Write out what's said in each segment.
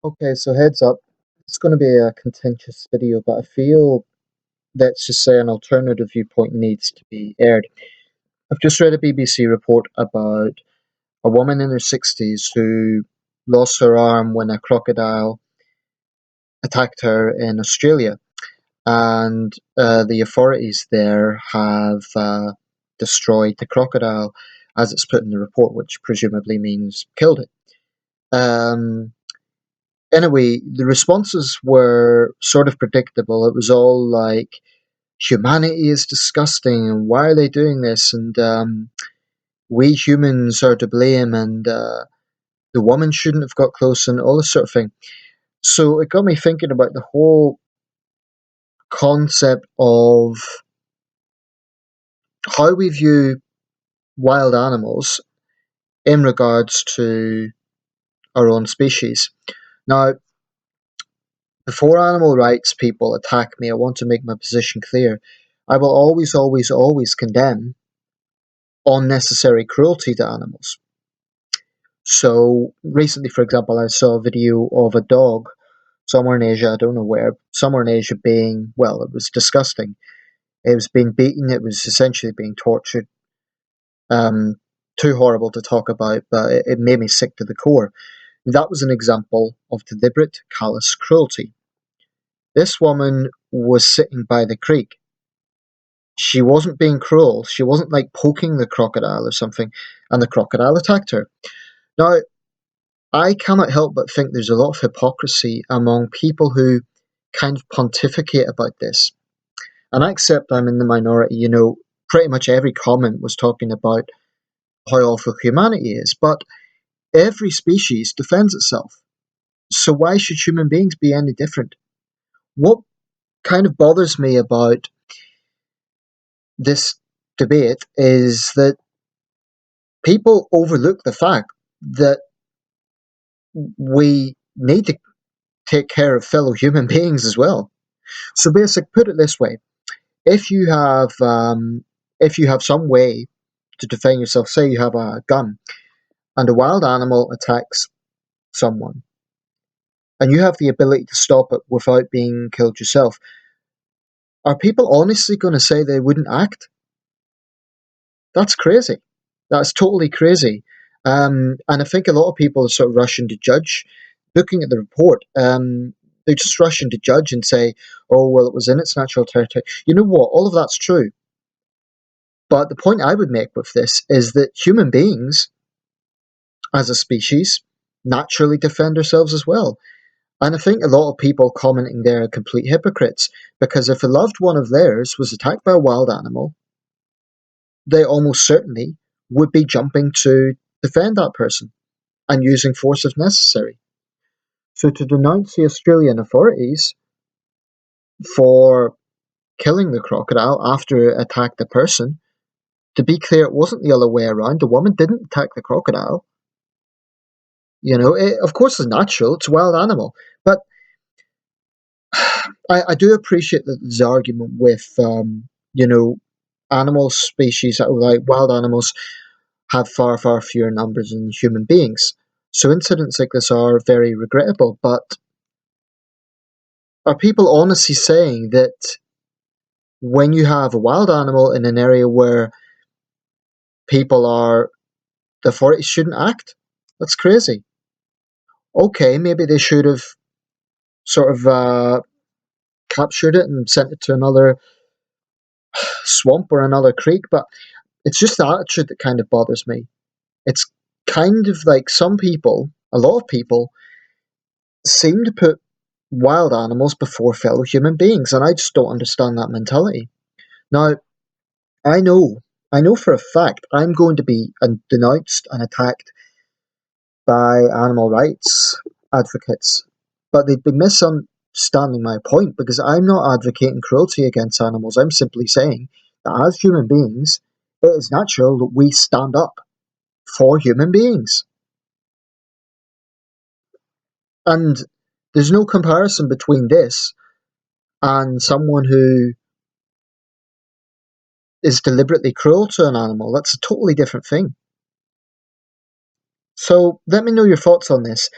Okay, so heads up. It's going to be a contentious video, but I feel, let's just say, an alternative viewpoint needs to be aired. I've just read a BBC report about a woman in her 60s who lost her arm when a crocodile attacked her in Australia. And the authorities there have destroyed the crocodile, as it's put in the report, which presumably means killed it. Um, anyway, the responses were sort of predictable. It was all like, humanity is disgusting, and why are they doing this? And we humans are to blame, and the woman shouldn't have got close, and all this sort of thing. So it got me thinking about the whole concept of how we view wild animals in regards to our own species. Now, before animal rights people attack me, I want to make my position clear. I will always, always, always condemn unnecessary cruelty to animals. So, recently, for example, I saw a video of a dog somewhere in Asia, I don't know where, somewhere in Asia being, well, it was disgusting. It was being beaten, it was essentially being tortured. Um, Too horrible to talk about, but it made me sick to the core. That was an example of deliberate, callous cruelty. This woman was sitting by the creek. She wasn't being cruel. She wasn't like poking the crocodile or something, and the crocodile attacked her. Now, I cannot help but think there's a lot of hypocrisy among people who kind of pontificate about this. And I accept I'm in the minority. Pretty much every comment was talking about how awful humanity is, but every species defends itself. So why should human beings be any different? What kind of bothers me about this debate is that people overlook the fact that we need to take care of fellow human beings as well. So put it this way: if you have some way to defend yourself, say you have a gun and a wild animal attacks someone, and you have the ability to stop it without being killed yourself, are people honestly going to say they wouldn't act? That's crazy. That's totally crazy. And I think a lot of people are sort of rushing to judge. Looking at the report, they're just rushing to judge and say, oh, well, it was in its natural territory. You know what? All of that's true. But the point I would make with this is that human beings, as a species, naturally defend ourselves as well. And I think a lot of people commenting there are complete hypocrites, because if a loved one of theirs was attacked by a wild animal, they almost certainly would be jumping to defend that person and using force if necessary. So to denounce the Australian authorities for killing the crocodile after it attacked the person, to be clear, it wasn't the other way around. The woman didn't attack the crocodile. Of course it's natural, it's a wild animal. But I do appreciate that there's argument with, animal species, like wild animals, have far, far fewer numbers than human beings. So incidents like this are very regrettable, but are people honestly saying that when you have a wild animal in an area where people are, the authorities shouldn't act? That's crazy. Okay, maybe they should have sort of captured it and sent it to another swamp or another creek, but it's just the attitude that kind of bothers me. It's kind of like some people, a lot of people, seem to put wild animals before fellow human beings, and I just don't understand that mentality. Now, I know, I know for a fact I'm going to be denounced and attacked by animal rights advocates, but they'd be misunderstanding my point, because I'm not advocating cruelty against animals. I'm simply saying that as human beings, it is natural that we stand up for human beings. And there's no comparison between this and someone who is deliberately cruel to an animal. That's a totally different thing. So let me know your thoughts on this.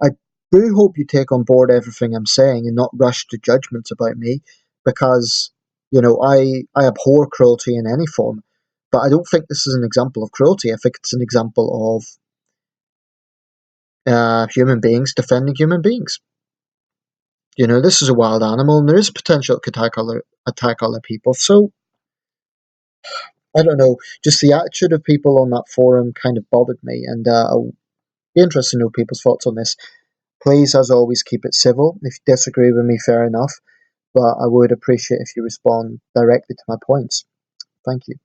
I do hope you take on board everything I'm saying and not rush to judgments about me, because, I abhor cruelty in any form. But I don't think this is an example of cruelty. I think it's an example of human beings defending human beings. This is a wild animal, and there is potential it could attack other people. So I don't know. Just the attitude of people on that forum kind of bothered me, and I'll be interested to know people's thoughts on this. Please, as always, keep it civil. If you disagree with me, fair enough. But I would appreciate if you respond directly to my points. Thank you.